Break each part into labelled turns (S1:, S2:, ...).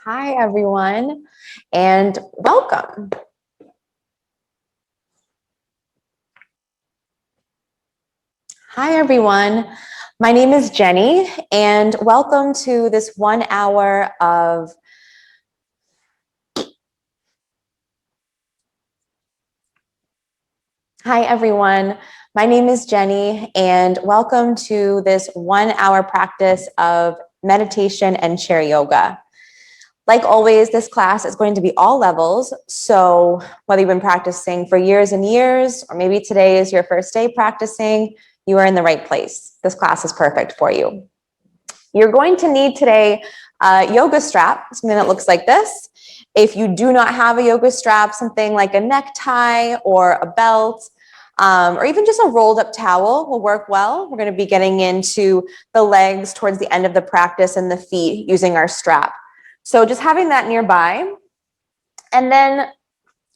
S1: Hi, everyone, and welcome. Hi, everyone. My name is Jenny, and welcome to this 1 hour of Hi, everyone. My name is Jenny, and welcome to this 1 hour practice of meditation and chair yoga. Like always, this class is going to be all levels. So whether you've been practicing for years and years, or maybe today is your first day practicing, you are in the right place. This class is perfect for you. You're going to need today a yoga strap, something that looks like this. If you do not have a yoga strap, something like a necktie or a belt, or even just a rolled up towel will work well. We're going to be getting into the legs towards the end of the practice and the feet using our strap. So just having that nearby, and then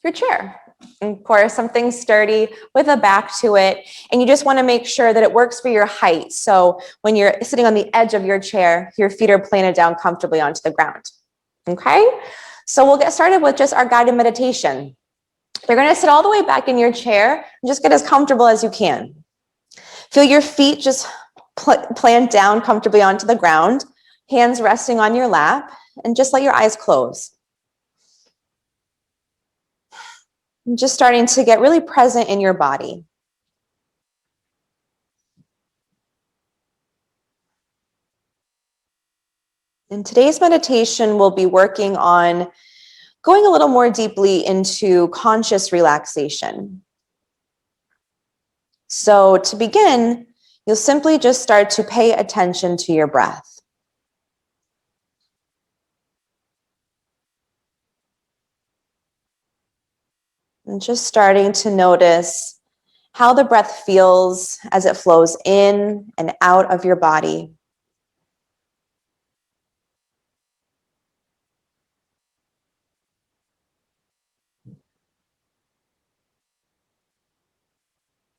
S1: your chair. And of course, something sturdy with a back to it. And you just want to make sure that it works for your height. So when you're sitting on the edge of your chair, your feet are planted down comfortably onto the ground. Okay? So we'll get started with just our guided meditation. You're going to sit all the way back in your chair and just get as comfortable as you can. Feel your feet just plant down comfortably onto the ground, hands resting on your lap, and just let your eyes close. And just starting to get really present in your body. In today's meditation, we'll be working on going a little more deeply into conscious relaxation. So to begin, you'll simply just start to pay attention to your breath. And just starting to notice how the breath feels as it flows in and out of your body.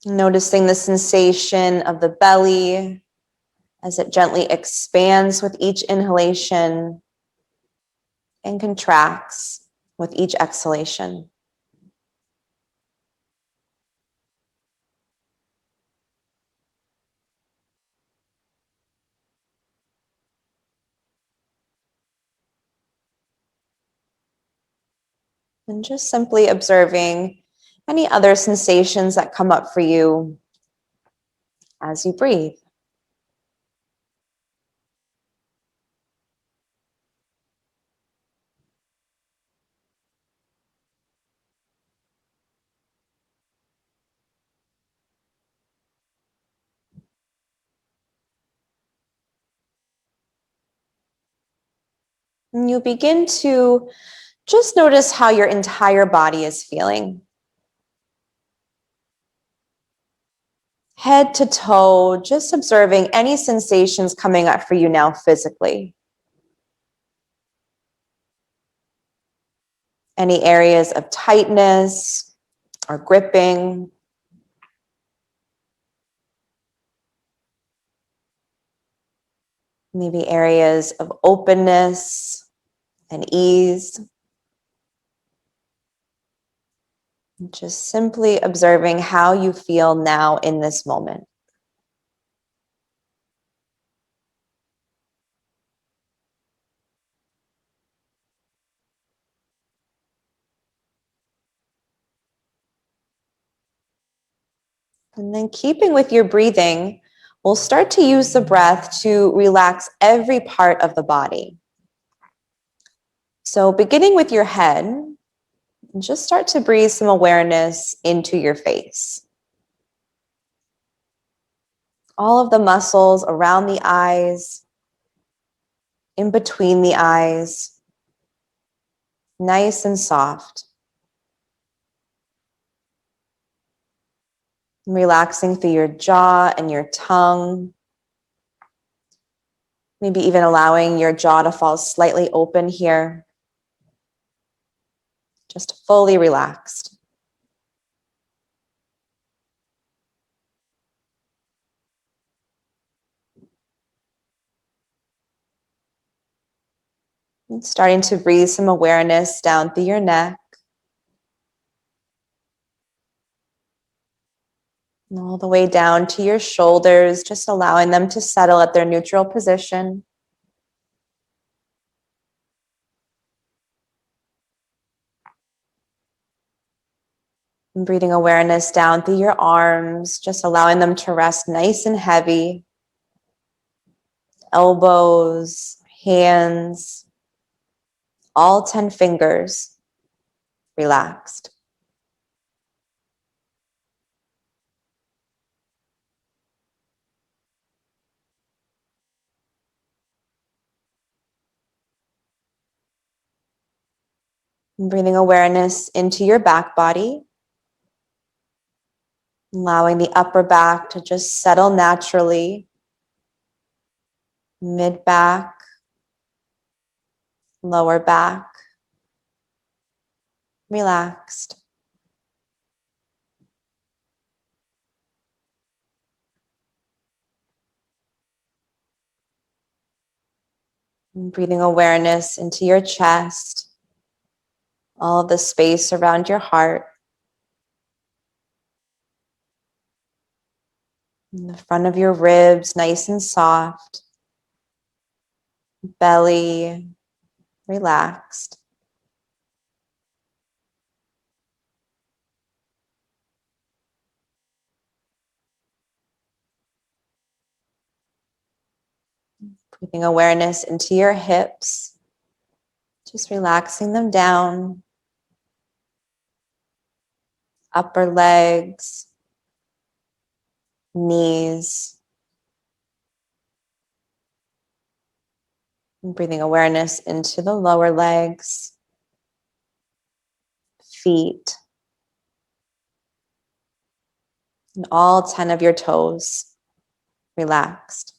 S1: Noticing the sensation of the belly as it gently expands with each inhalation and contracts with each exhalation. And just simply observing any other sensations that come up for you as you breathe. And you begin to just notice how your entire body is feeling. Head to toe, just observing any sensations coming up for you now physically. Any areas of tightness or gripping. Maybe areas of openness and ease. Just simply observing how you feel now in this moment. And then keeping with your breathing, we'll start to use the breath to relax every part of the body. So beginning with your head, just start to breathe some awareness into your face. All of the muscles around the eyes, in between the eyes, nice and soft. Relaxing through your jaw and your tongue. Maybe even allowing your jaw to fall slightly open here. Just fully relaxed. And starting to breathe some awareness down through your neck. And all the way down to your shoulders, just allowing them to settle at their neutral position. And breathing awareness down through your arms, just allowing them to rest nice and heavy. Elbows, hands, all 10 fingers relaxed. And breathing awareness into your back body, allowing the upper back to just settle naturally. Mid back, lower back, relaxed. And breathing awareness into your chest, all of the space around your heart, and the front of your ribs, nice and soft, belly relaxed. Breathing awareness into your hips, just relaxing them down, upper legs, knees, and breathing awareness into the lower legs, feet, and all 10 of your toes relaxed.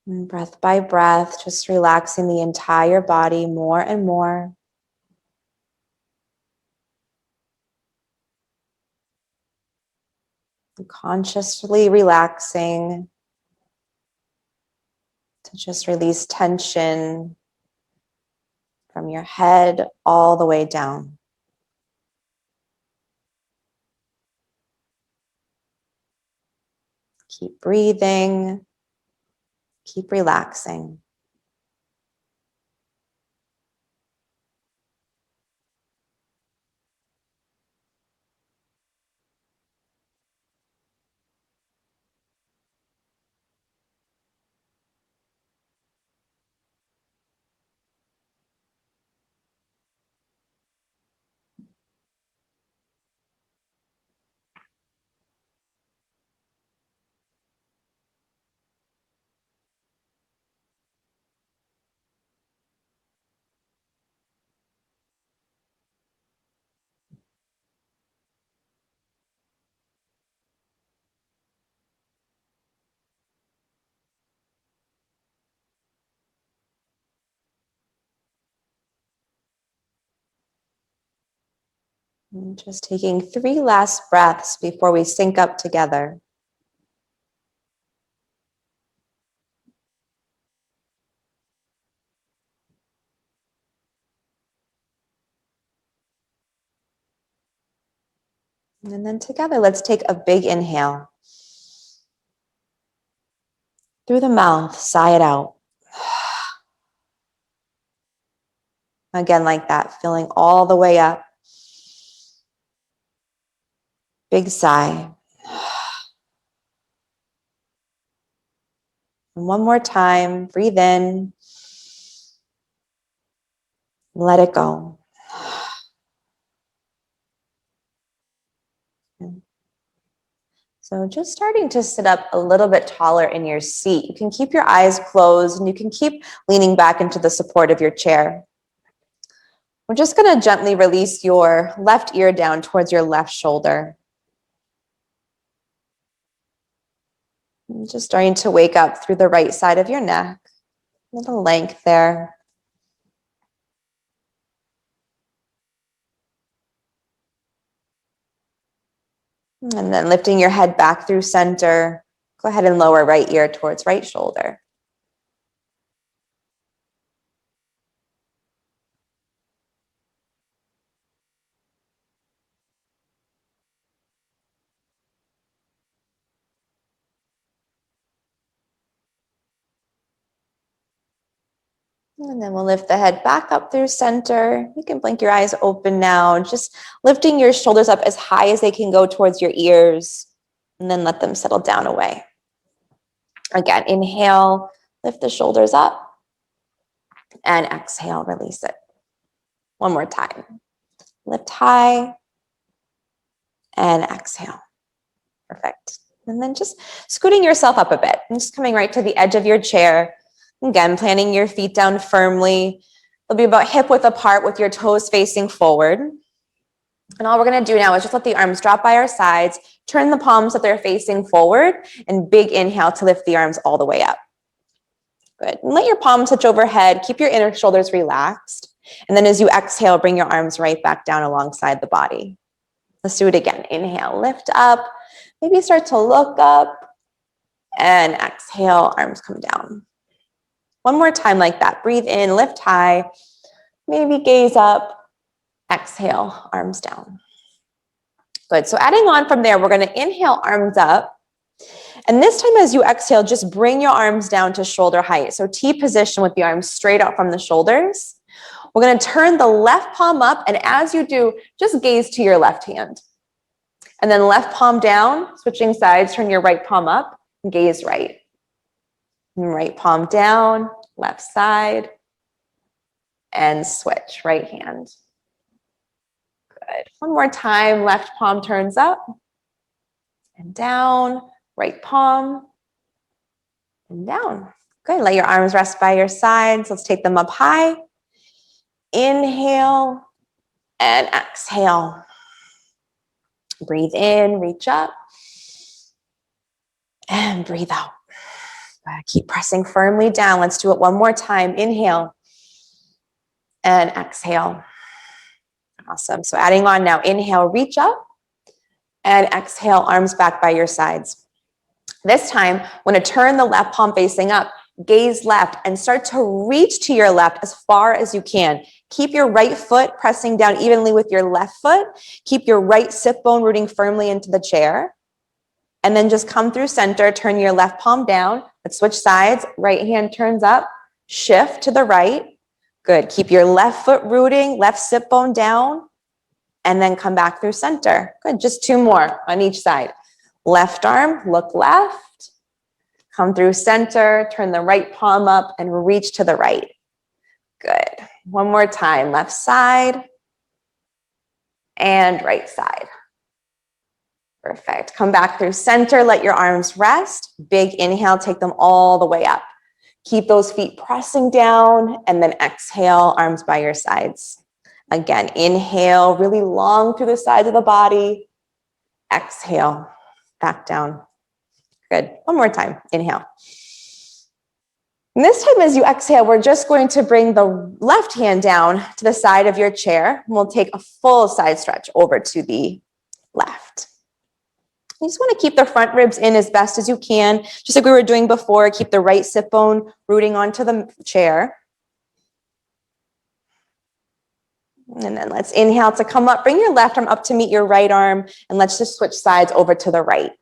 S1: And breath by breath, just relaxing the entire body more and more. And consciously relaxing to just release tension from your head all the way down. Keep breathing, keep relaxing. And just taking 3 last breaths before we sync up together. And then together, let's take a big inhale. Through the mouth, sigh it out. Again, like that, filling all the way up. Big sigh. And one more time, breathe in, let it go. So just starting to sit up a little bit taller in your seat. You can keep your eyes closed and you can keep leaning back into the support of your chair. We're just going to gently release your left ear down towards your left shoulder. Just starting to wake up through the right side of your neck. A little length there. And then lifting your head back through center. Go ahead and lower right ear towards right shoulder. And then we'll lift the head back up through center. You can blink your eyes open now. Just lifting your shoulders up as high as they can go towards your ears. And then let them settle down away. Again, inhale, lift the shoulders up. And exhale, release it. One more time. Lift high. And exhale. Perfect. And then just scooting yourself up a bit. And just coming right to the edge of your chair. Again, planting your feet down firmly. They'll be about hip width apart with your toes facing forward. And all we're going to do now is just let the arms drop by our sides, turn the palms so they're facing forward, and big inhale to lift the arms all the way up. Good. And let your palms touch overhead. Keep your inner shoulders relaxed. And then as you exhale, bring your arms right back down alongside the body. Let's do it again. Inhale, lift up. Maybe start to look up. And exhale, arms come down. One more time like that. Breathe in, lift high, maybe gaze up, exhale, arms down. Good. So adding on from there, we're going to inhale, arms up. And this time as you exhale, just bring your arms down to shoulder height. So T position with the arms straight out from the shoulders. We're going to turn the left palm up. And as you do, just gaze to your left hand. And then left palm down, switching sides, turn your right palm up, and gaze right. And right palm down, left side, and switch, right hand. Good. One more time, left palm turns up and down, right palm and down. Good, let your arms rest by your sides. Let's take them up high. Inhale and exhale. Breathe in, reach up, and breathe out. Keep pressing firmly down. Let's do it one more time. Inhale and exhale. Awesome. So adding on now, inhale, reach up, and exhale, arms back by your sides. This time, I'm going to turn the left palm facing up, gaze left, and start to reach to your left as far as you can. Keep your right foot pressing down evenly with your left foot. Keep your right sit bone rooting firmly into the chair. And then just come through center, turn your left palm down. Let's switch sides. Right hand turns up, shift to the right. Good. Keep your left foot rooting, left sit bone down, and then come back through center. Good. Just two more on each side. Left arm, look left. Come through center, turn the right palm up, and reach to the right. Good. One more time. Left side and right side. Perfect. Come back through center. Let your arms rest. Big inhale. Take them all the way up. Keep those feet pressing down and then exhale, arms by your sides. Again, inhale, really long through the sides of the body. Exhale, back down. Good. One more time. Inhale. And this time as you exhale, we're just going to bring the left hand down to the side of your chair. And we'll take a full side stretch over to the left. You just want to keep the front ribs in as best as you can, just like we were doing before. Keep the right sit bone rooting onto the chair. And then let's inhale to come up. Bring your left arm up to meet your right arm, and let's just switch sides over to the right.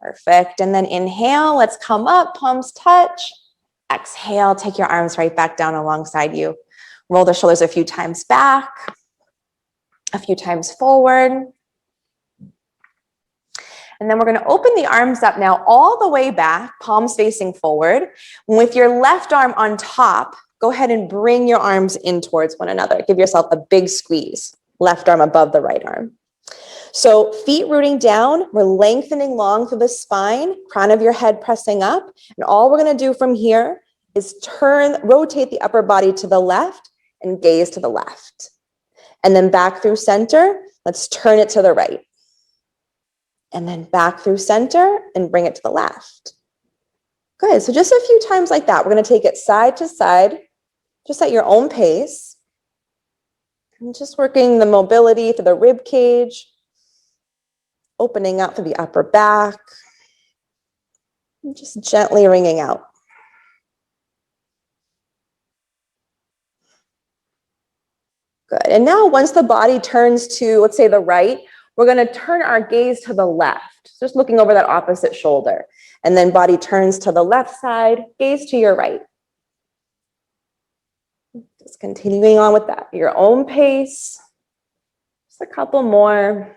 S1: Perfect. And then inhale, let's come up, palms touch. Exhale, take your arms right back down alongside you. Roll the shoulders a few times back. A few times forward. And then we're going to open the arms up now all the way back, palms facing forward. With your left arm on top, go ahead and bring your arms in towards one another. Give yourself a big squeeze. Left arm above the right arm. So feet rooting down, we're lengthening long through the spine, crown of your head pressing up. And all we're going to do from here is rotate the upper body to the left and gaze to the left. And then back through center, let's turn it to the right. And then back through center and bring it to the left. Good, so just a few times like that. We're going to take it side to side, just at your own pace. And just working the mobility through the rib cage, opening up through the upper back, and just gently wringing out. Good, and now once the body turns to, let's say, the right, we're going to turn our gaze to the left, just looking over that opposite shoulder. And then body turns to the left side, gaze to your right. Just continuing on with that, your own pace. Just a couple more.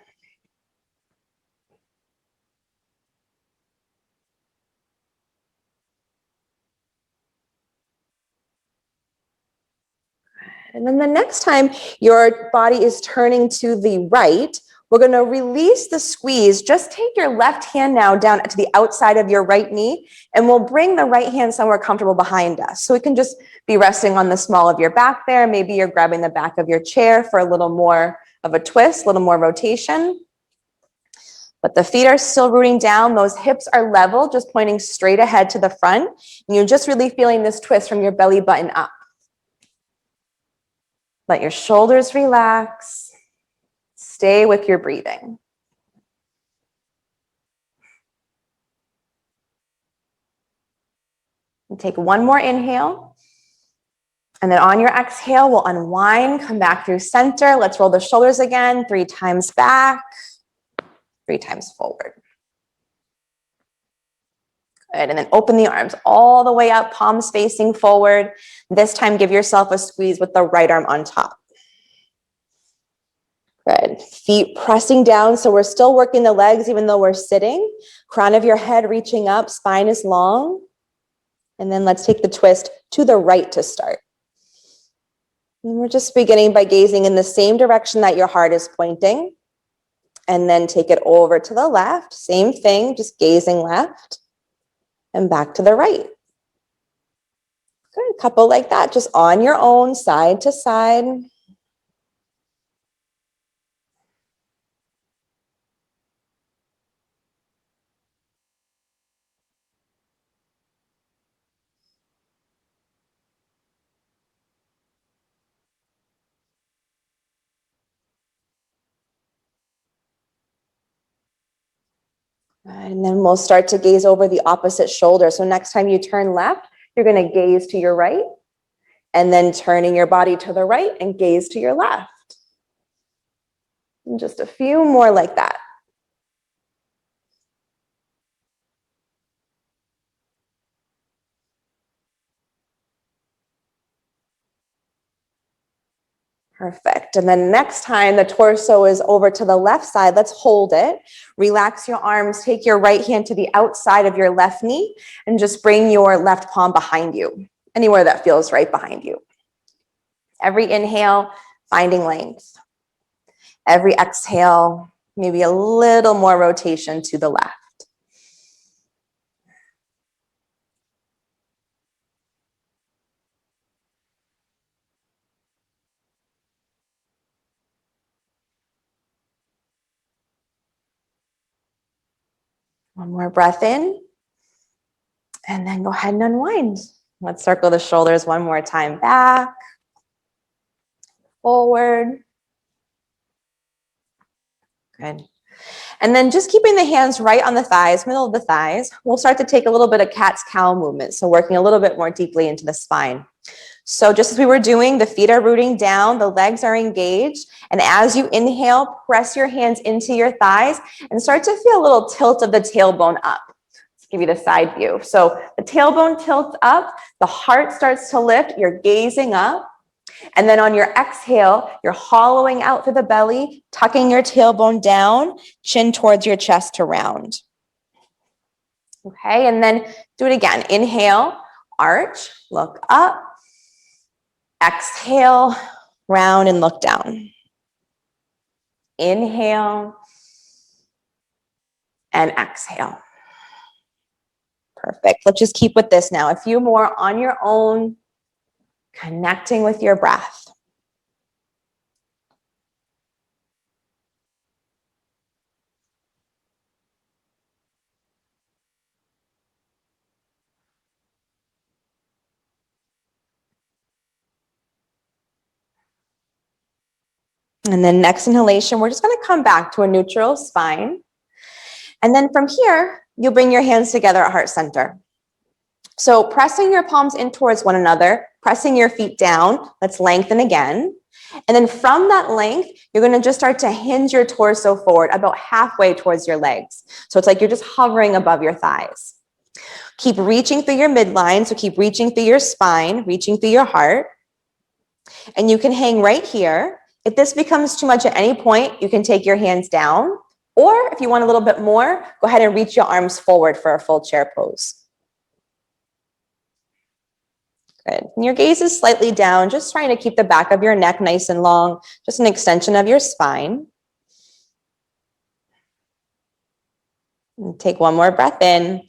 S1: And then the next time your body is turning to the right, we're going to release the squeeze. Just take your left hand now down to the outside of your right knee, and we'll bring the right hand somewhere comfortable behind us. So we can just be resting on the small of your back there. Maybe you're grabbing the back of your chair for a little more of a twist, a little more rotation. But the feet are still rooting down. Those hips are level, just pointing straight ahead to the front. And you're just really feeling this twist from your belly button up. Let your shoulders relax. Stay with your breathing. And take one more inhale. And then on your exhale, we'll unwind, come back through center. Let's roll the shoulders again, 3 times back, 3 times forward. Good, and then open the arms all the way up, palms facing forward. This time, give yourself a squeeze with the right arm on top. Good. Feet pressing down, so we're still working the legs even though we're sitting. Crown of your head reaching up, spine is long. And then let's take the twist to the right to start. And we're just beginning by gazing in the same direction that your heart is pointing. And then take it over to the left. Same thing, just gazing left and back to the right. Good, a couple like that, just on your own, side to side. And then we'll start to gaze over the opposite shoulder. So next time you turn left, you're going to gaze to your right, and then turning your body to the right and gaze to your left. And just a few more like that. Perfect. And then next time the torso is over to the left side, let's hold it. Relax your arms, take your right hand to the outside of your left knee, and just bring your left palm behind you, anywhere that feels right behind you. Every inhale, finding length. Every exhale, maybe a little more rotation to the left. One more breath in, and then go ahead and unwind. Let's circle the shoulders one more time, back, forward. Good. And then just keeping the hands right on the thighs, middle of the thighs, we'll start to take a little bit of cat's cow movement. So working a little bit more deeply into the spine. So just as we were doing, the feet are rooting down, the legs are engaged. And as you inhale, press your hands into your thighs and start to feel a little tilt of the tailbone up. Let's give you the side view. So the tailbone tilts up, the heart starts to lift, you're gazing up. And then on your exhale, you're hollowing out through the belly, tucking your tailbone down, chin towards your chest to round. Okay, and then do it again. Inhale, arch, look up. Exhale, round and look down. Inhale and exhale. Perfect. Let's just keep with this now. A few more on your own, connecting with your breath. And then next inhalation, we're just going to come back to a neutral spine. And then from here, you'll bring your hands together at heart center. So pressing your palms in towards one another, pressing your feet down. Let's lengthen again. And then from that length, you're going to just start to hinge your torso forward about halfway towards your legs. So it's like you're just hovering above your thighs. Keep reaching through your midline. So keep reaching through your spine, reaching through your heart. And you can hang right here. If this becomes too much at any point, you can take your hands down. Or if you want a little bit more, go ahead and reach your arms forward for a full chair pose. Good. And your gaze is slightly down, just trying to keep the back of your neck nice and long, just an extension of your spine. And take one more breath in.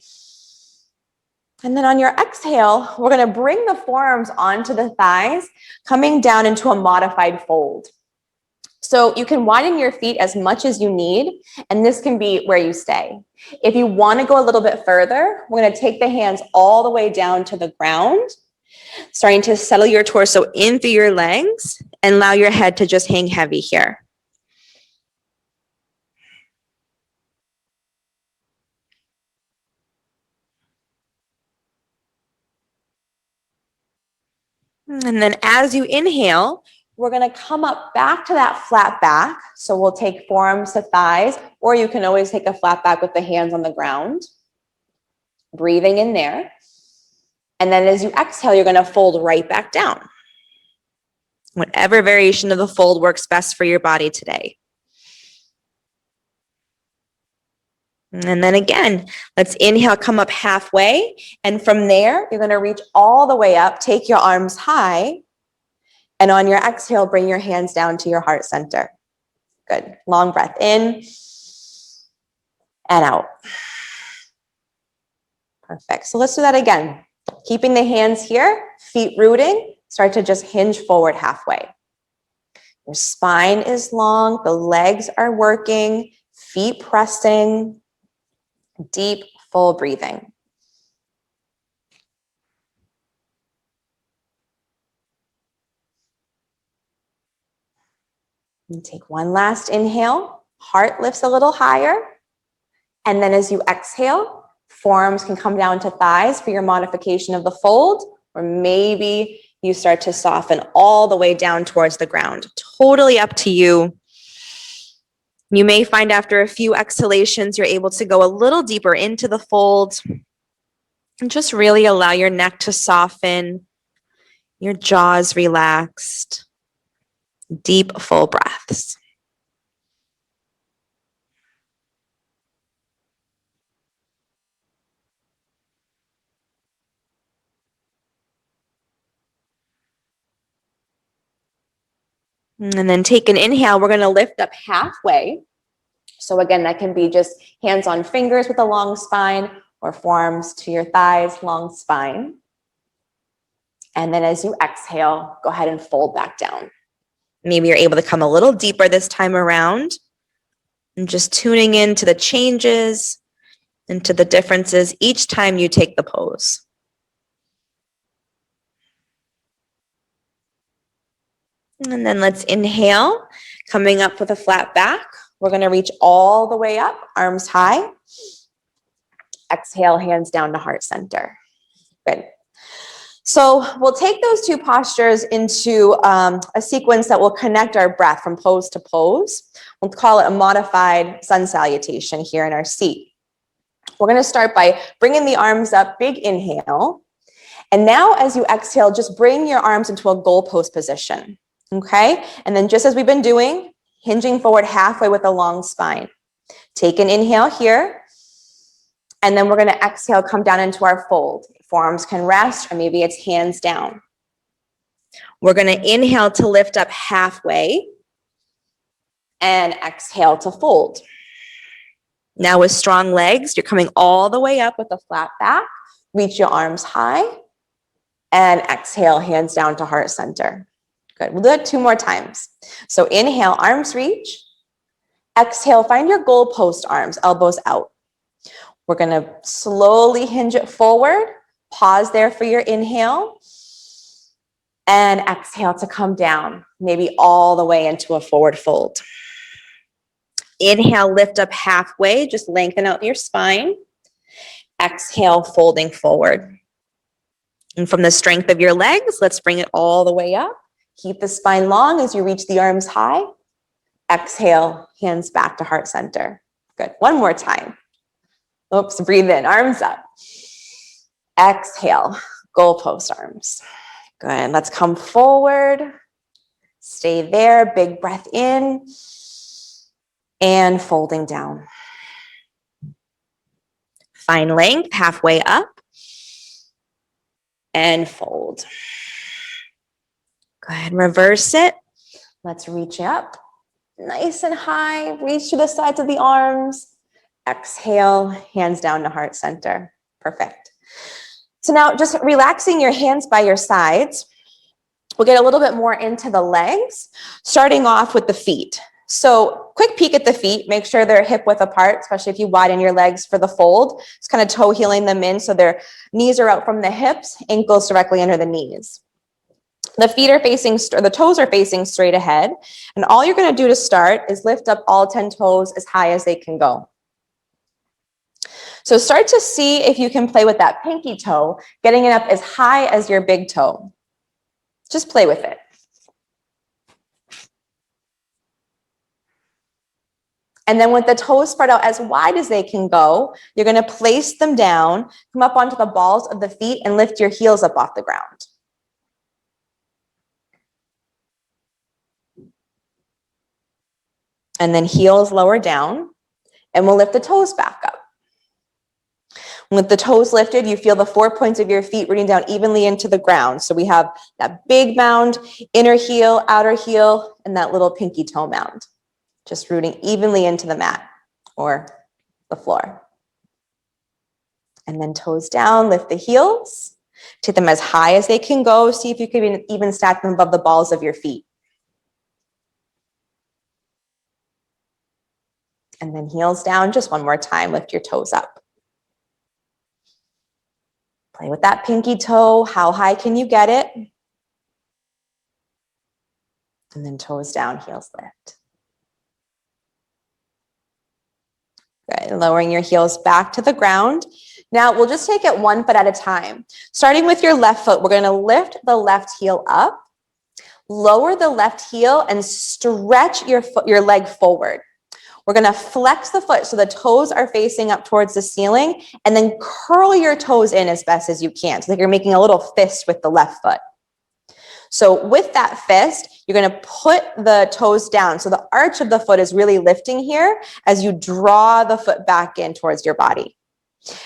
S1: And then on your exhale, we're going to bring the forearms onto the thighs, coming down into a modified fold. So you can widen your feet as much as you need, and this can be where you stay. If you want to go a little bit further, we're going to take the hands all the way down to the ground, starting to settle your torso in through your legs and allow your head to just hang heavy here. And then as you inhale, we're going to come up back to that flat back. So we'll take forearms to thighs, or you can always take a flat back with the hands on the ground. Breathing in there. And then as you exhale, you're going to fold right back down. Whatever variation of the fold works best for your body today. And then again, let's inhale, come up halfway. And from there, you're going to reach all the way up. Take your arms high. And on your exhale, bring your hands down to your heart center. Good. Long breath in and out. Perfect. So let's do that again. Keeping the hands here, feet rooting, start to just hinge forward halfway. Your spine is long, the legs are working, feet pressing, deep, full breathing. And take one last inhale, heart lifts a little higher. And then as you exhale, forearms can come down to thighs for your modification of the fold, or maybe you start to soften all the way down towards the ground. Totally up to you. You may find after a few exhalations, you're able to go a little deeper into the fold and just really allow your neck to soften, your jaws relaxed, deep, full breaths. And then take an inhale. We're going to lift up halfway. So again, that can be just hands on fingers with a long spine or forearms to your thighs, long spine. And then as you exhale, go ahead and fold back down. Maybe you're able to come a little deeper this time around and just tuning into the changes and to the differences each time you take the pose. And then let's inhale, coming up with a flat back. We're going to reach all the way up, arms high. Exhale, hands down to heart center. Good. So we'll take those two postures into a sequence that will connect our breath from pose to pose. We'll call it a modified sun salutation here in our seat. We're going to start by bringing the arms up, big inhale. And now as you exhale, just bring your arms into a goalpost position, okay? And then just as we've been doing, hinging forward halfway with a long spine. Take an inhale here, and then we're gonna exhale, come down into our fold. Forearms can rest, or maybe it's hands down. We're gonna inhale to lift up halfway, and exhale to fold. Now with strong legs, you're coming all the way up with a flat back. Reach your arms high, and exhale, hands down to heart center. Good, we'll do it 2 more times. So inhale, arms reach. Exhale, find your goalpost arms, elbows out. We're gonna slowly hinge it forward. Pause there for your inhale. And exhale to come down, maybe all the way into a forward fold. Inhale, lift up halfway, just lengthen out your spine. Exhale, folding forward. And from the strength of your legs, let's bring it all the way up. Keep the spine long as you reach the arms high. Exhale, hands back to heart center. Good, 1 more time. Oops, breathe in, arms up. Exhale, goalpost arms. Good, let's come forward. Stay there, big breath in. And folding down. Find length, halfway up. And fold. Go ahead, reverse it. Let's reach up. Nice and high, reach to the sides of the arms. Exhale, hands down to heart center. Perfect. So now just relaxing your hands by your sides. We'll get a little bit more into the legs, starting off with the feet. So quick peek at the feet, make sure they're hip width apart, especially if you widen your legs for the fold. Just kind of toe heeling them in so their knees are out from the hips, ankles directly under the knees. The feet are facing, or the toes are facing straight ahead. And all you're gonna do to start is lift up all 10 toes as high as they can go. So start to see if you can play with that pinky toe, getting it up as high as your big toe. Just play with it. And then with the toes spread out as wide as they can go, you're gonna place them down, come up onto the balls of the feet and lift your heels up off the ground. And then heels lower down, and we'll lift the toes back up. With the toes lifted, you feel the 4 points of your feet rooting down evenly into the ground. So we have that big mound, inner heel, outer heel, and that little pinky toe mound. Just rooting evenly into the mat or the floor. And then toes down, lift the heels, take them as high as they can go. See if you can even stack them above the balls of your feet. And then heels down, just 1 more time, lift your toes up. Play with that pinky toe, how high can you get it? And then toes down, heels lift. Good, lowering your heels back to the ground. Now we'll just take it 1 foot at a time. Starting with your left foot, we're gonna lift the left heel up, lower the left heel and stretch your leg forward. We're gonna flex the foot so the toes are facing up towards the ceiling and then curl your toes in as best as you can. So like you're making a little fist with the left foot. So with that fist, you're gonna put the toes down. So the arch of the foot is really lifting here as you draw the foot back in towards your body.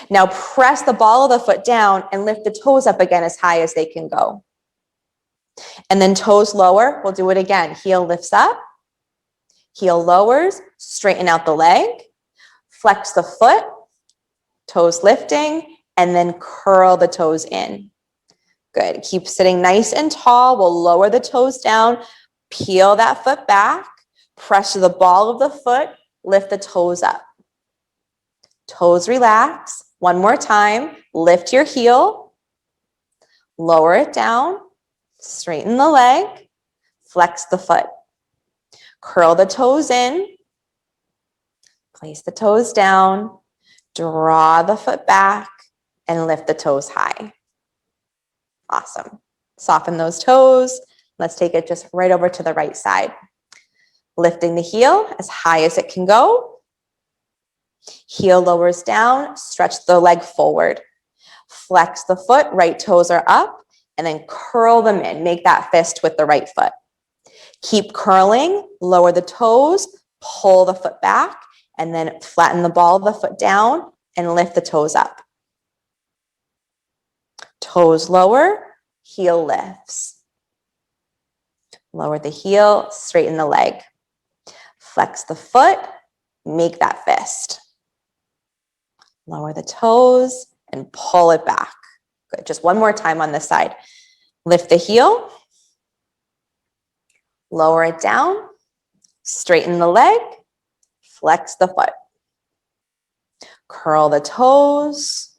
S1: Now press the ball of the foot down and lift the toes up again as high as they can go. And then toes lower, we'll do it again. Heel lifts up, heel lowers, straighten out the leg, flex the foot, toes lifting, and then curl the toes in. Good, keep sitting nice and tall. We'll lower the toes down, peel that foot back, press to the ball of the foot, lift the toes up. Toes relax. 1 more time, lift your heel, lower it down, straighten the leg, flex the foot. Curl the toes in, place the toes down, draw the foot back, and lift the toes high. Awesome. Soften those toes. Let's take it just right over to the right side. Lifting the heel as high as it can go. Heel lowers down, stretch the leg forward. Flex the foot, right toes are up, and then curl them in. Make that fist with the right foot. Keep curling, lower the toes, pull the foot back, and then flatten the ball of the foot down and lift the toes up. Toes lower, heel lifts. Lower the heel, straighten the leg. Flex the foot, make that fist. Lower the toes and pull it back. Good, just one more time on this side. Lift the heel, lower it down, straighten the leg, flex the foot. Curl the toes,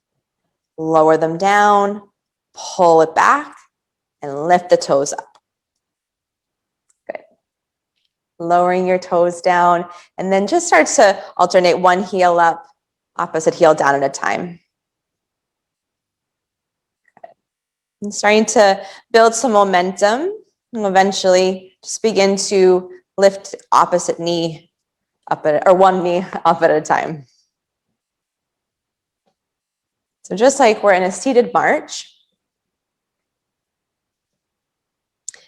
S1: lower them down, pull it back, and lift the toes up. Good. Lowering your toes down, and then just start to alternate one heel up, opposite heel down at a time. And starting to build some momentum, and eventually just begin to lift opposite knee up or one knee up at a time. So just like we're in a seated march.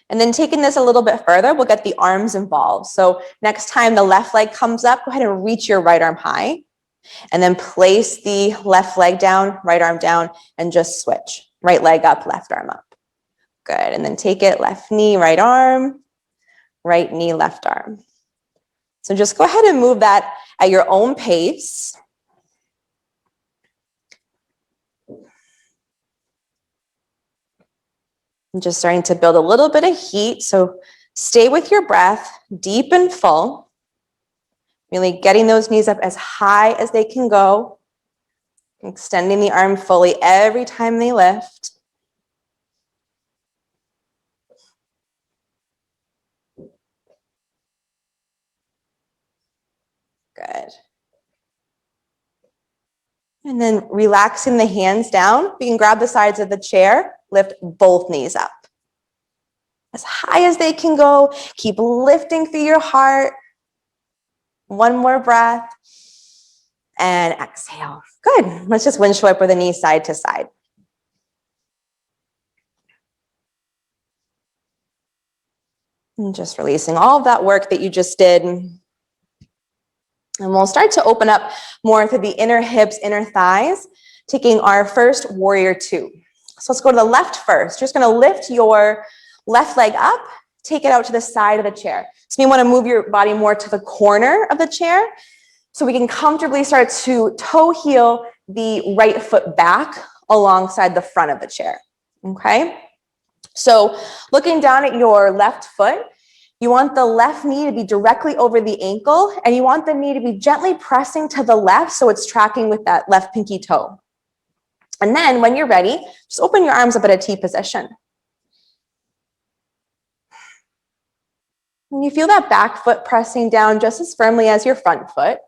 S1: And then taking this a little bit further, we'll get the arms involved. So next time the left leg comes up, go ahead and reach your right arm high. And then place the left leg down, right arm down, and just switch. Right leg up, left arm up. Good. And then take it, left knee, right arm, right knee, left arm. So just go ahead and move that at your own pace. And just starting to build a little bit of heat. So stay with your breath, deep and full. Really getting those knees up as high as they can go. Extending the arm fully every time they lift. Good. And then relaxing the hands down. You can grab the sides of the chair, lift both knees up. As high as they can go. Keep lifting through your heart. One more breath. And exhale. Good. Let's just windshield wiper the knees side to side. And just releasing all of that work that you just did. And we'll start to open up more through the inner hips, inner thighs, taking our first warrior two. So let's go to the left first. You're just going to lift your left leg up, take it out to the side of the chair. So you want to move your body more to the corner of the chair so we can comfortably start to toe heel the right foot back alongside the front of the chair. Okay? So looking down at your left foot, you want the left knee to be directly over the ankle, and you want the knee to be gently pressing to the left so it's tracking with that left pinky toe. And then when you're ready, just open your arms up at a T position. And you feel that back foot pressing down just as firmly as your front foot.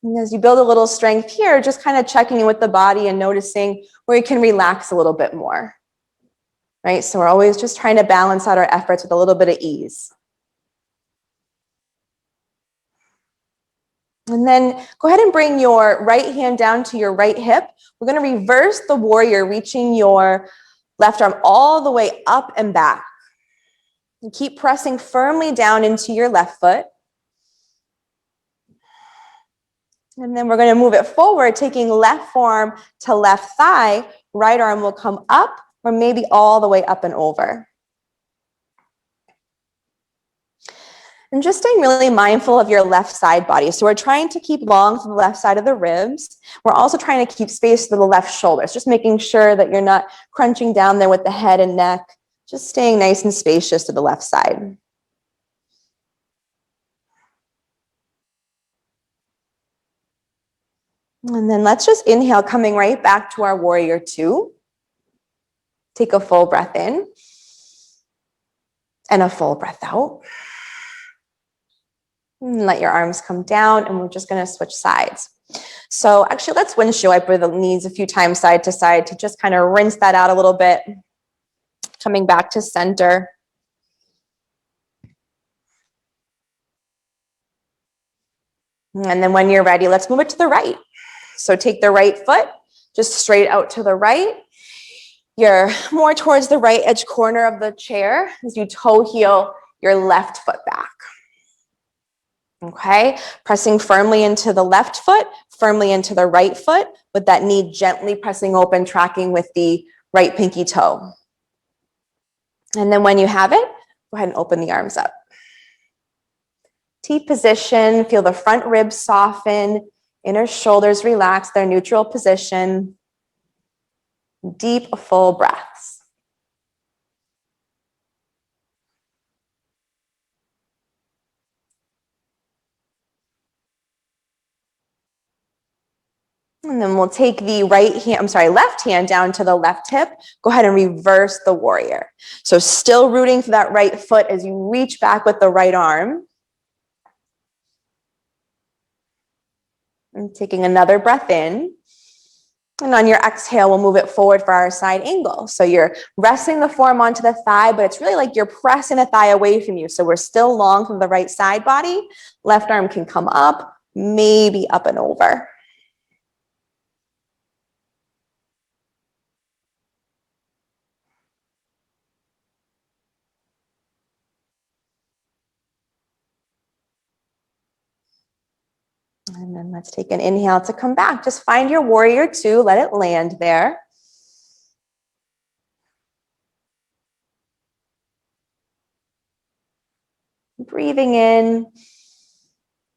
S1: And as you build a little strength here, just kind of checking in with the body and noticing where you can relax a little bit more. Right? So we're always just trying to balance out our efforts with a little bit of ease. And then go ahead and bring your right hand down to your right hip. We're going to reverse the warrior, reaching your left arm all the way up and back. And keep pressing firmly down into your left foot. And then we're going to move it forward, taking left forearm to left thigh. Right arm will come up or maybe all the way up and over. And just staying really mindful of your left side body. So we're trying to keep long to the left side of the ribs. We're also trying to keep space to the left shoulders, just making sure that you're not crunching down there with the head and neck, just staying nice and spacious to the left side. And then let's just inhale, coming right back to our warrior two. Take a full breath in and a full breath out. And let your arms come down, and we're just going to switch sides. So actually, let's windshield wiper the knees a few times side to side to just kind of rinse that out a little bit. Coming back to center. And then when you're ready, let's move it to the right. So take the right foot just straight out to the right. You're more towards the right edge corner of the chair as you toe heel your left foot back. Okay, pressing firmly into the left foot, firmly into the right foot, with that knee gently pressing open, tracking with the right pinky toe. And then when you have it, go ahead and open the arms up. T position, feel the front ribs soften, inner shoulders relax, their neutral position. Deep, full breaths. And then we'll take the left hand down to the left hip. Go ahead and reverse the warrior. So still rooting for that right foot as you reach back with the right arm. And taking another breath in. And on your exhale, we'll move it forward for our side angle. So you're resting the forearm onto the thigh, but it's really like you're pressing the thigh away from you. So we're still long from the right side body. Left arm can come up, maybe up and over. And then let's take an inhale to come back. Just find your warrior two, let it land there. Breathing in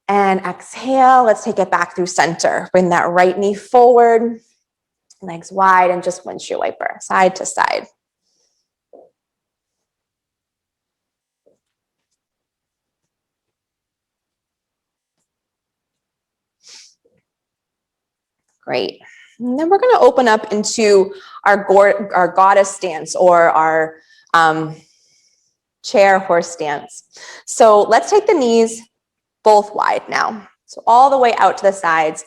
S1: and exhale. Let's take it back through center. Bring that right knee forward, legs wide, and just windshield wiper, side to side. Great. And then we're going to open up into our goddess stance, or our chair horse stance. So let's take the knees both wide now. So all the way out to the sides.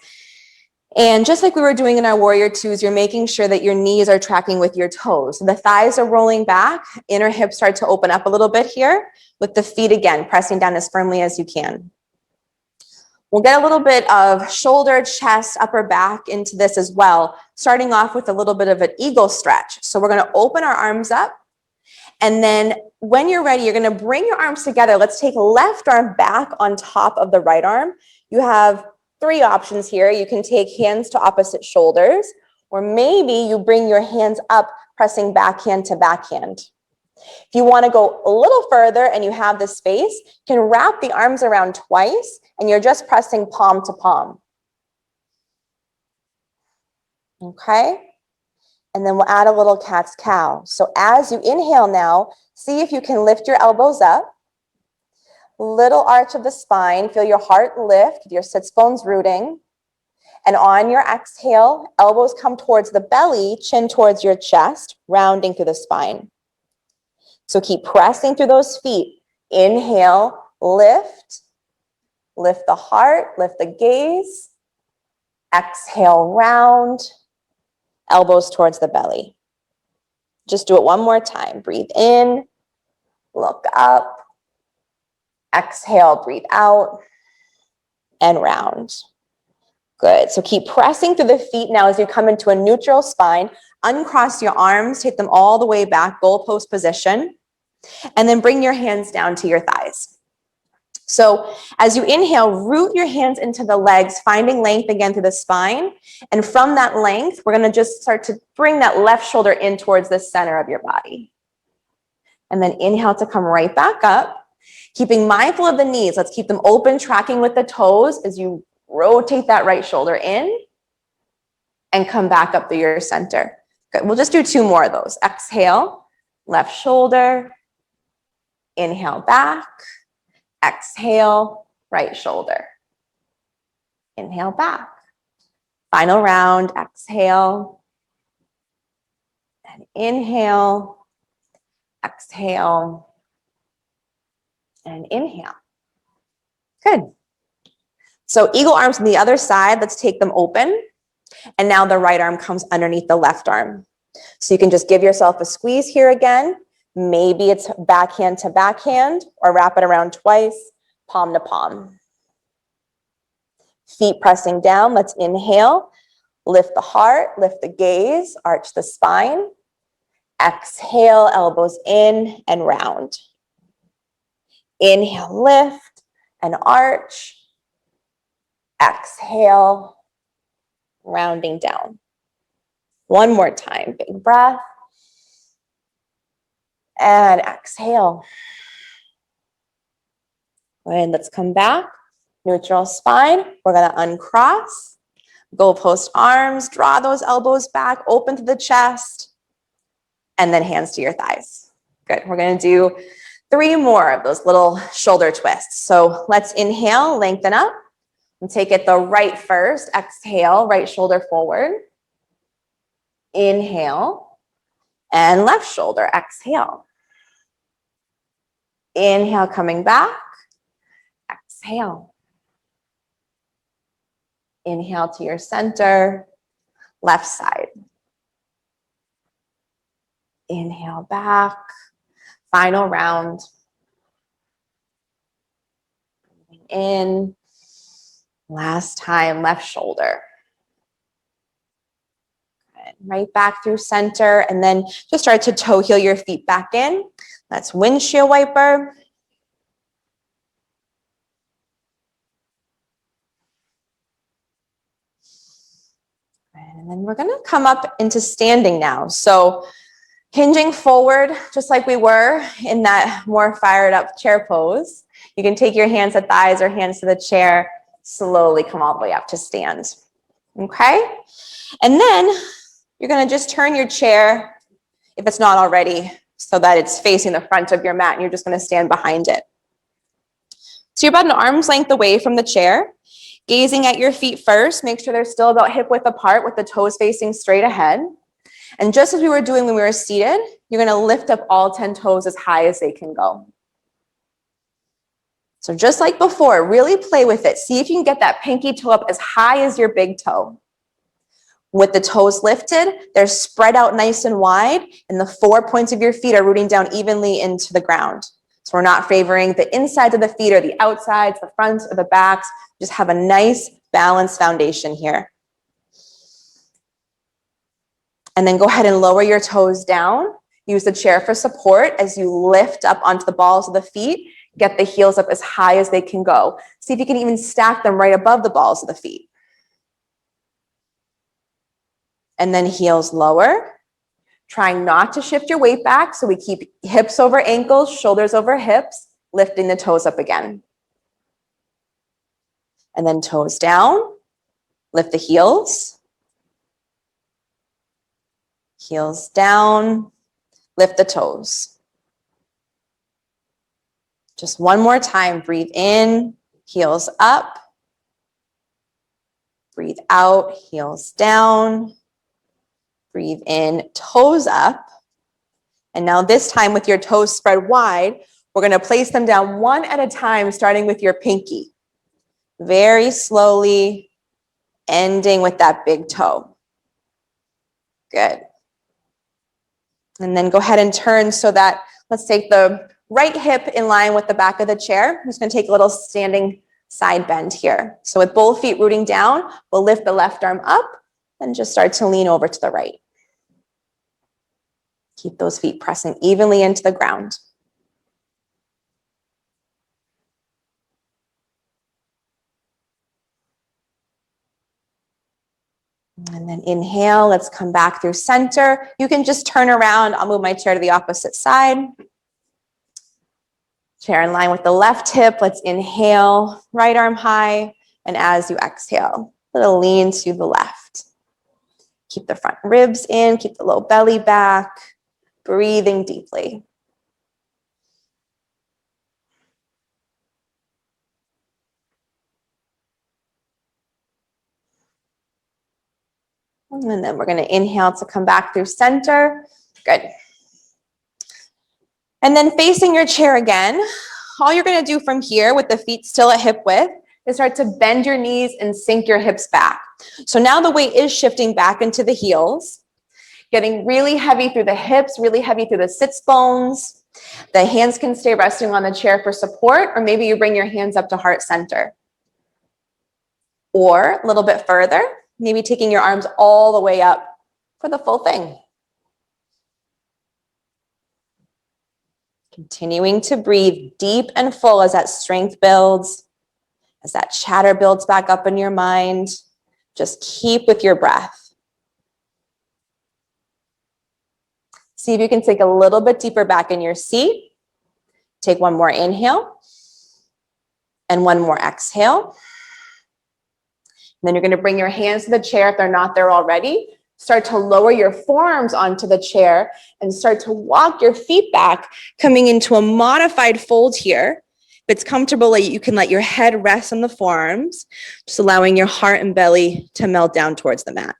S1: And just like we were doing in our warrior twos, you're making sure that your knees are tracking with your toes. So the thighs are rolling back, inner hips start to open up a little bit here, with the feet again, pressing down as firmly as you can. We'll get a little bit of shoulder, chest, upper back into this as well, starting off with a little bit of an eagle stretch. So we're going to open our arms up. And then when you're ready, you're going to bring your arms together. Let's take left arm back on top of the right arm. You have three options here. You can take hands to opposite shoulders, or maybe you bring your hands up, pressing backhand to backhand. If you want to go a little further and you have the space, you can wrap the arms around twice and you're just pressing palm to palm. Okay? And then we'll add a little cat's cow. So as you inhale now, see if you can lift your elbows up. Little arch of the spine. Feel your heart lift, your sits bones rooting. And on your exhale, elbows come towards the belly, chin towards your chest, rounding through the spine. So keep pressing through those feet. Inhale, lift. Lift the heart, lift the gaze. Exhale, round. Elbows towards the belly. Just do it one more time. Breathe in, look up. Exhale, breathe out, and round. Good. So keep pressing through the feet now as you come into a neutral spine. Uncross your arms, take them all the way back, goalpost position. And then bring your hands down to your thighs. So as you inhale, root your hands into the legs, finding length again through the spine. And from that length, we're going to just start to bring that left shoulder in towards the center of your body. And then inhale to come right back up. Keeping mindful of the knees. Let's keep them open, tracking with the toes as you rotate that right shoulder in and come back up through your center. Good. We'll just do two more of those. Exhale, left shoulder. Inhale back. Exhale, right shoulder. Inhale back. Final round, exhale. And inhale, exhale, and inhale. Good. So eagle arms on the other side, let's take them open. And now the right arm comes underneath the left arm. So you can just give yourself a squeeze here again. Maybe it's backhand to backhand, or wrap it around twice, palm to palm. Feet pressing down. Let's inhale. Lift the heart, lift the gaze, arch the spine. Exhale, elbows in and round. Inhale, lift and arch. Exhale, rounding down. One more time, big breath. And exhale. And let's come back. Neutral spine. We're going to uncross. Goalpost arms. Draw those elbows back. Open to the chest. And then hands to your thighs. Good. We're going to do 3 more of those little shoulder twists. So let's inhale, lengthen up. And take it the right first. Exhale, right shoulder forward. Inhale. And left shoulder. Exhale. Inhale, coming back. Exhale. Inhale to your center, left side. Inhale back. Final round. Breathing in. Last time, left shoulder. Good. Right back through center, and then just start to toe heel your feet back in. That's windshield wiper. And then we're going to come up into standing now. So hinging forward, just like we were in that more fired up chair pose. You can take your hands at thighs or hands to the chair. Slowly come all the way up to stand. Okay? And then you're going to just turn your chair, if it's not already, so that it's facing the front of your mat, and you're just going to stand behind it. So you're about an arm's length away from the chair. Gazing at your feet first, make sure they're still about hip width apart with the toes facing straight ahead. And just as we were doing when we were seated, you're going to lift up all 10 toes as high as they can go. So just like before, really play with it. See if you can get that pinky toe up as high as your big toe. With the toes lifted, they're spread out nice and wide, and the 4 points of your feet are rooting down evenly into the ground. So we're not favoring the insides of the feet or the outsides, the fronts or the backs. Just have a nice balanced foundation here. And then go ahead and lower your toes down. Use the chair for support as you lift up onto the balls of the feet. Get the heels up as high as they can go. See if you can even stack them right above the balls of the feet. And then heels lower. Trying not to shift your weight back, so we keep hips over ankles, shoulders over hips, lifting the toes up again. And then toes down, lift the heels. Heels down, lift the toes. Just one more time, breathe in, heels up. Breathe out, heels down. Breathe in, toes up. And now this time with your toes spread wide, we're going to place them down one at a time, starting with your pinky. Very slowly, ending with that big toe. Good. And then go ahead and turn so that, let's take the right hip in line with the back of the chair. I'm just going to take a little standing side bend here. So with both feet rooting down, we'll lift the left arm up and just start to lean over to the right. Keep those feet pressing evenly into the ground. And then inhale, let's come back through center. You can just turn around. I'll move my chair to the opposite side. Chair in line with the left hip. Let's inhale, right arm high. And as you exhale, little lean to the left. Keep the front ribs in, keep the low belly back. Breathing deeply. And then we're going to inhale to come back through center. Good. And then facing your chair again, all you're going to do from here with the feet still at hip width is start to bend your knees and sink your hips back. So now the weight is shifting back into the heels. Getting really heavy through the hips, really heavy through the sits bones. The hands can stay resting on the chair for support, or maybe you bring your hands up to heart center. Or a little bit further, Maybe taking your arms all the way up for the full thing. Continuing to breathe deep and full as that strength builds, as that chatter builds back up in your mind. Just keep with your breath. See if you can sink a little bit deeper back in your seat. Take one more inhale and one more exhale. And then you're going to bring your hands to the chair if they're not there already. Start to lower your forearms onto the chair and start to walk your feet back, coming into a modified fold here. If it's comfortable, you can let your head rest on the forearms, just allowing your heart and belly to melt down towards the mat.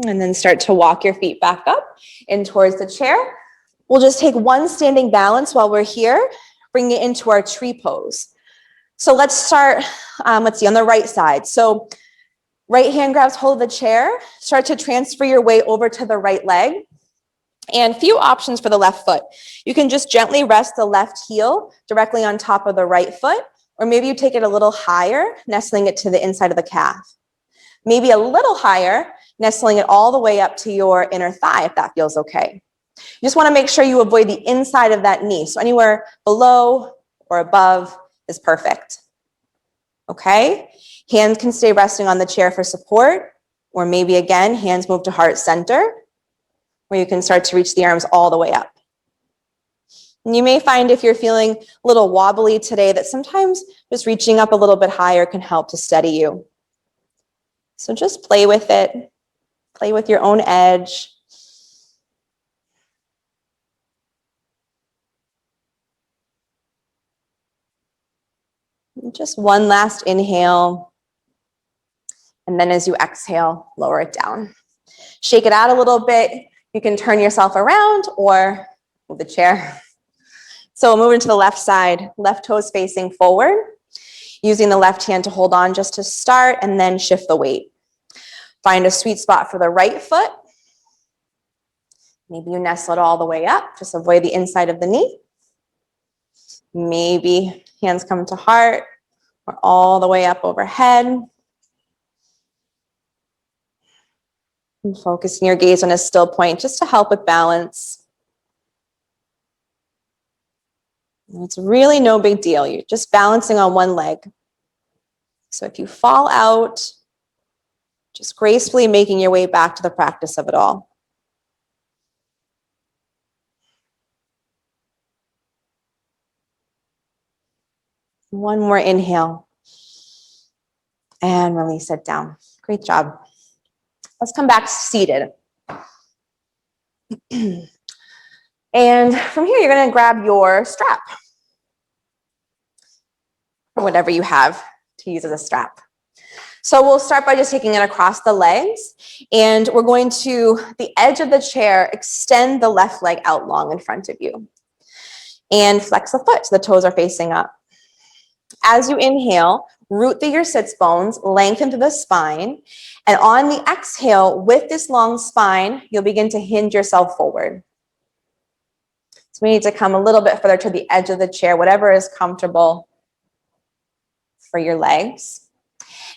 S1: And then start to walk your feet back up in towards the chair. We'll just take one standing balance while we're here, bring it into our tree pose. So let's start, let's see, on the right side. So right hand grabs hold of the chair, start to transfer your weight over to the right leg. And few options for the left foot. You can just gently rest the left heel directly on top of the right foot, or maybe you take it a little higher, nestling it to the inside of the calf. Maybe a little higher, nestling it all the way up to your inner thigh, if that feels okay. You just want to make sure you avoid the inside of that knee. So anywhere below or above is perfect. Okay? Hands can stay resting on the chair for support, or maybe again, hands move to heart center, where you can start to reach the arms all the way up. And you may find if you're feeling a little wobbly today that sometimes just reaching up a little bit higher can help to steady you. So just play with it. Play with your own edge. And just one last inhale. And then as you exhale, lower it down. Shake it out a little bit. You can turn yourself around or move the chair. So we'll move into the left side, left toes facing forward, using the left hand to hold on just to start and then shift the weight. Find a sweet spot for the right foot. Maybe you nestle it all the way up, just avoid the inside of the knee. Maybe hands come to heart or all the way up overhead. And focusing your gaze on a still point just to help with balance. And it's really no big deal. You're just balancing on one leg. So if you fall out, just gracefully making your way back to the practice of it all. One more inhale. And release it down. Great job. Let's come back seated. And from here, you're going to grab your strap, or whatever you have to use as a strap. So we'll start by just taking it across the legs, and we're going to, the edge of the chair, extend the left leg out long in front of you. And flex the foot so the toes are facing up. As you inhale, root through your sits bones, lengthen through the spine, and on the exhale, with this long spine, you'll begin to hinge yourself forward. So we need to come a little bit further to the edge of the chair, whatever is comfortable for your legs.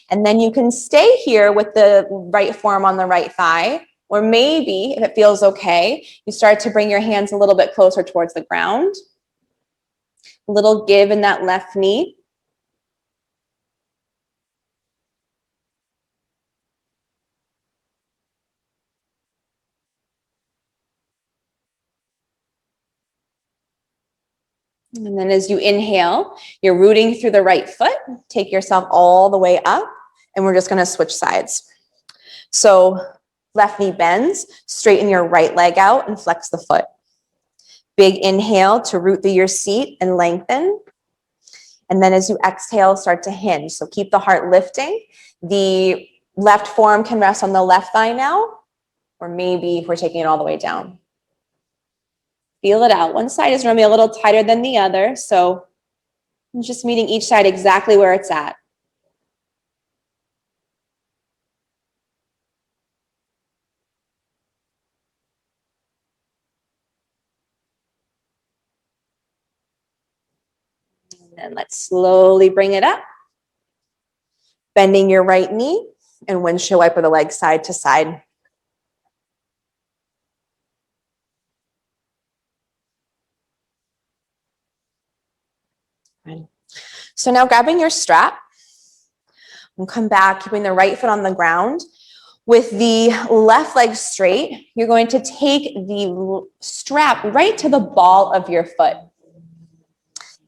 S1: And then you can stay here with the right forearm on the right thigh, or maybe, if it feels okay, you start to bring your hands a little bit closer towards the ground. A little give in that left knee. And then as you inhale, you're rooting through the right foot. Take yourself all the way up, and we're just going to switch sides. So left knee bends, straighten your right leg out and flex the foot. Big inhale to root through your seat and lengthen. And then as you exhale, start to hinge. So keep the heart lifting. The left forearm can rest on the left thigh now, or maybe we're taking it all the way down. Feel it out. One side is going to be a little tighter than the other, so I'm just meeting each side exactly where it's at. And let's slowly bring it up. Bending your right knee and windshield wiper the leg side to side. So now grabbing your strap, and come back, keeping the right foot on the ground. With the left leg straight, you're going to take the strap right to the ball of your foot.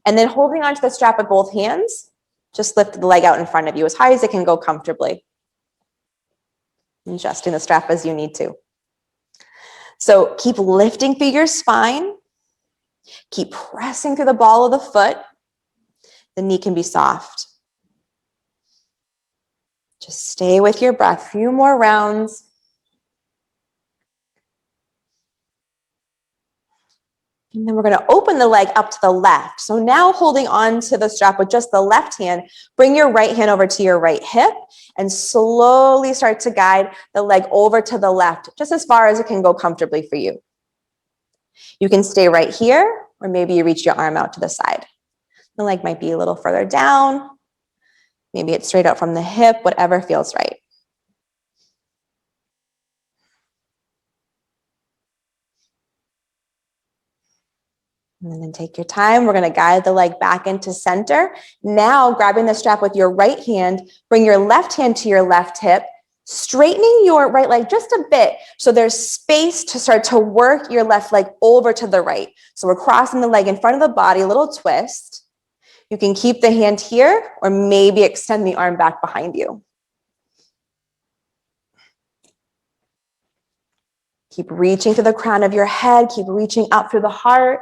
S1: And then holding onto the strap with both hands, just lift the leg out in front of you as high as it can go comfortably. Adjusting the strap as you need to. So keep lifting through your spine. Keep pressing through the ball of the foot. The knee can be soft. Just stay with your breath. Few more rounds. And then we're going to open the leg up to the left. So now holding on to the strap with just the left hand, bring your right hand over to your right hip and slowly start to guide the leg over to the left, just as far as it can go comfortably for you. You can stay right here, or maybe you reach your arm out to the side. The leg might be a little further down. Maybe it's straight out from the hip, whatever feels right. And then take your time. We're going to guide the leg back into center. Now, grabbing the strap with your right hand, bring your left hand to your left hip, straightening your right leg just a bit so there's space to start to work your left leg over to the right. So we're crossing the leg in front of the body, a little twist. You can keep the hand here or maybe extend the arm back behind you. Keep reaching to the crown of your head. Keep reaching up through the heart.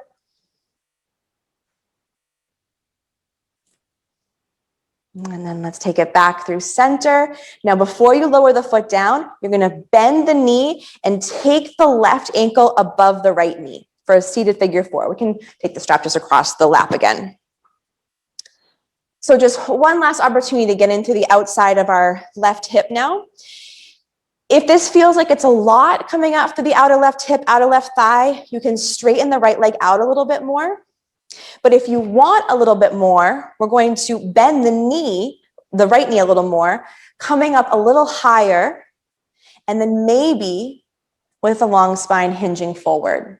S1: And then let's take it back through center. Now, before you lower the foot down, you're going to bend the knee and take the left ankle above the right knee for a seated figure four. We can take the strap just across the lap again. So just one last opportunity to get into the outside of our left hip now. If this feels like it's a lot coming after the outer left hip, outer left thigh, you can straighten the right leg out a little bit more. But if you want a little bit more, we're going to bend the knee, the right knee a little more, coming up a little higher, and then maybe with a long spine hinging forward.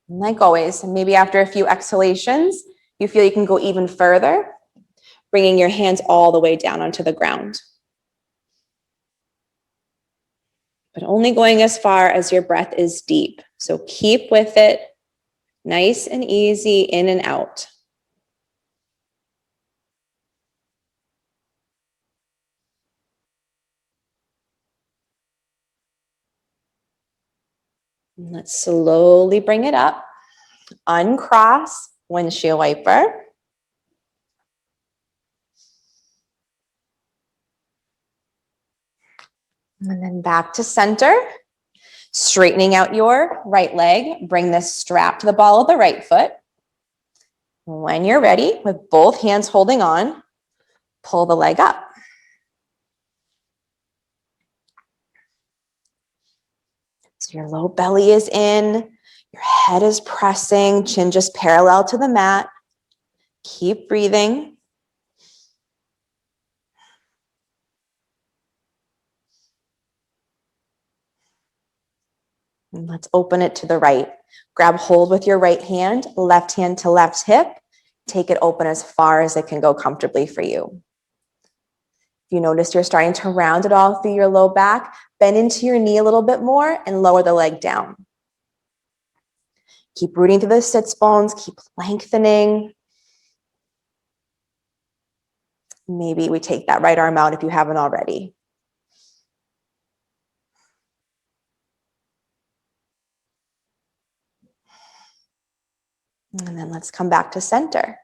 S1: And like always, maybe after a few exhalations, you feel you can go even further, bringing your hands all the way down onto the ground. But only going as far as your breath is deep. So keep with it, nice and easy, in and out. And let's slowly bring it up. Uncross, windshield wiper. And then back to center. Straightening out your right leg, bring this strap to the ball of the right foot. When you're ready, with both hands holding on, pull the leg up. So your low belly is in, your head is pressing, chin just parallel to the mat. Keep breathing. And let's open it to the right. Grab hold with your right hand to left hip. Take it open as far as it can go comfortably for you. If you notice you're starting to round it all through your low back, bend into your knee a little bit more and lower the leg down. Keep rooting through the sits bones, keep lengthening. Maybe we take that right arm out if you haven't already. And then let's come back to center.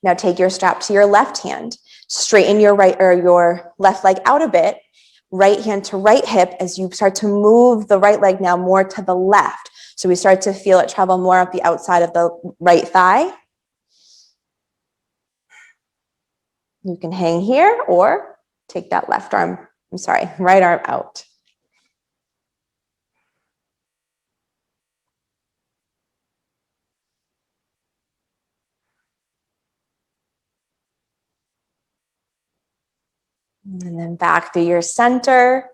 S1: Now take your strap to your left hand. Straighten your right or your left leg out a bit. Right hand to right hip as you start to move the right leg now more to the left. So we start to feel it travel more up the outside of the right thigh. You can hang here or take that right arm out. And then back through your center.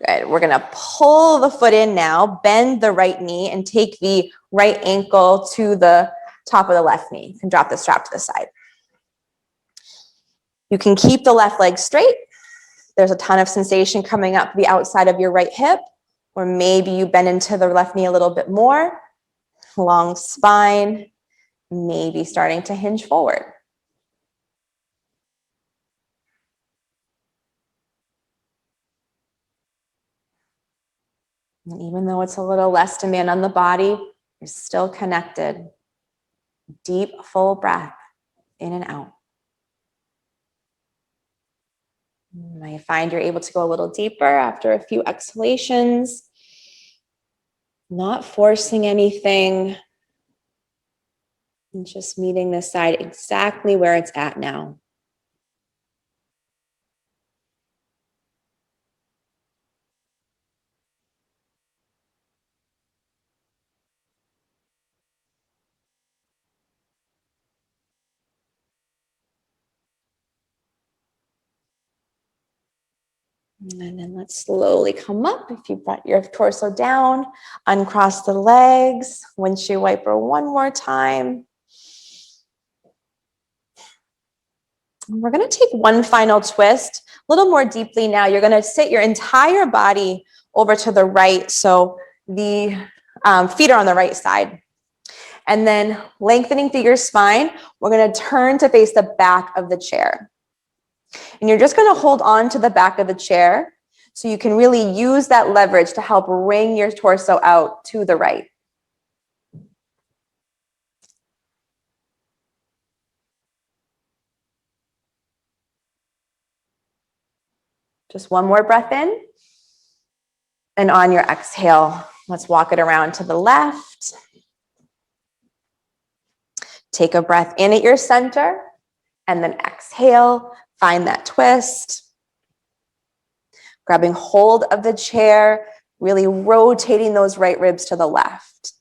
S1: Good. We're going to pull the foot in now, bend the right knee, and take the right ankle to the top of the left knee. You can drop the strap to the side. You can keep the left leg straight. There's a ton of sensation coming up the outside of your right hip, or maybe you bend into the left knee a little bit more. Long spine, maybe starting to hinge forward. And even though it's a little less demand on the body, you're still connected. Deep, full breath in and out. You might find you're able to go a little deeper after a few exhalations. Not forcing anything. And just meeting this side exactly where it's at now. And then let's slowly come up. If you brought your torso down, uncross the legs, windshield wiper one more time. And we're going to take one final twist, a little more deeply now. You're going to sit your entire body over to the right, so the feet are on the right side. And then lengthening through your spine, we're going to turn to face the back of the chair. And you're just going to hold on to the back of the chair so you can really use that leverage to help wring your torso out to the right. Just one more breath in. And on your exhale, let's walk it around to the left. Take a breath in at your center and then exhale, find that twist. Grabbing hold of the chair, really rotating those right ribs to the left.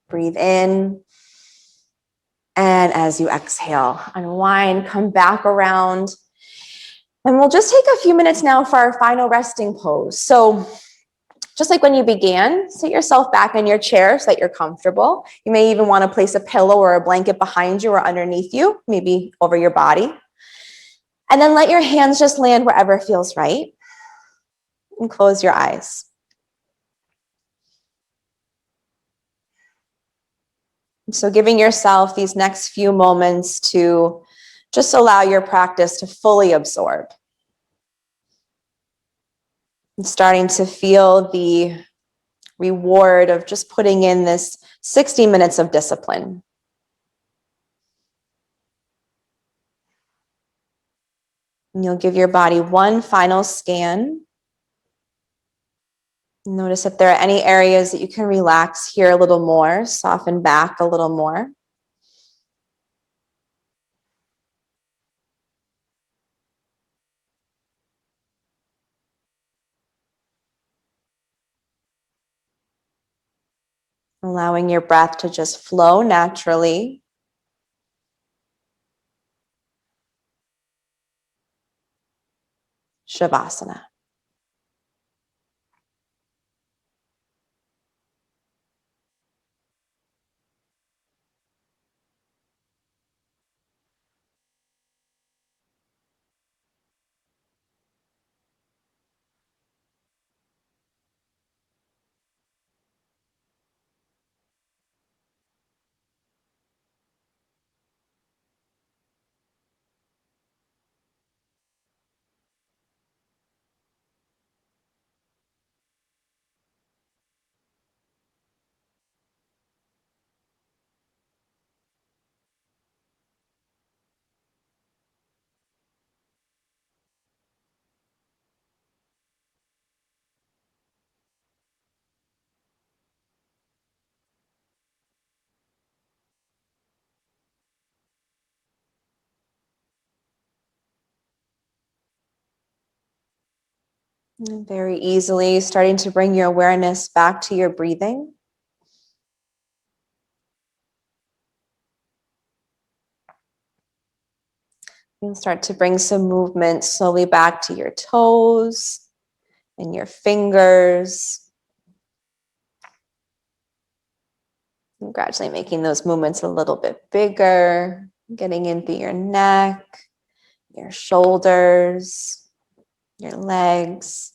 S1: Breathe in. And as you exhale, unwind, come back around. And we'll just take a few minutes now for our final resting pose. So just like when you began, sit yourself back in your chair so that you're comfortable. You may even want to place a pillow or a blanket behind you or underneath you, maybe over your body. And then let your hands just land wherever feels right. And close your eyes. So giving yourself these next few moments to just allow your practice to fully absorb. And starting to feel the reward of just putting in this 60 minutes of discipline. And you'll give your body one final scan. Notice if there are any areas that you can relax here a little more, soften back a little more. Allowing your breath to just flow naturally. Shavasana. And very easily starting to bring your awareness back to your breathing. You'll start to bring some movement slowly back to your toes and your fingers. And gradually making those movements a little bit bigger, getting into your neck, your shoulders, your legs.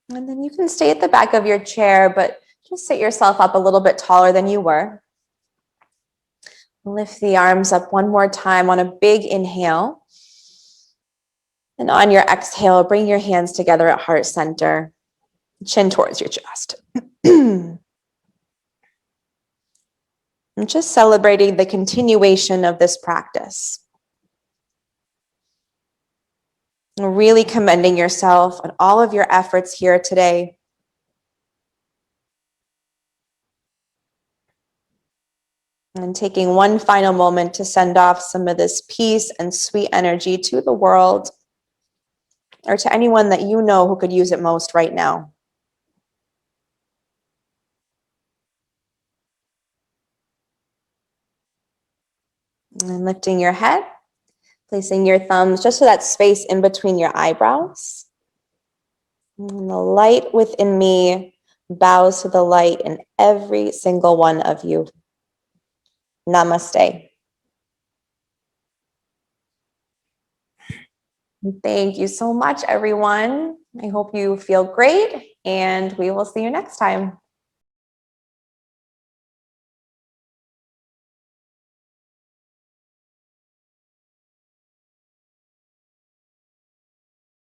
S1: And then you can stay at the back of your chair, but just sit yourself up a little bit taller than you were. Lift the arms up one more time on a big inhale. And on your exhale, bring your hands together at heart center, chin towards your chest. And just celebrating the continuation of this practice. Really commending yourself and all of your efforts here today. And taking one final moment to send off some of this peace and sweet energy to the world, or to anyone that you know who could use it most right now. And lifting your head, placing your thumbs just so that space in between your eyebrows. And the light within me bows to the light in every single one of you. Namaste. Thank you so much, everyone. I hope you feel great, and we will see you next time.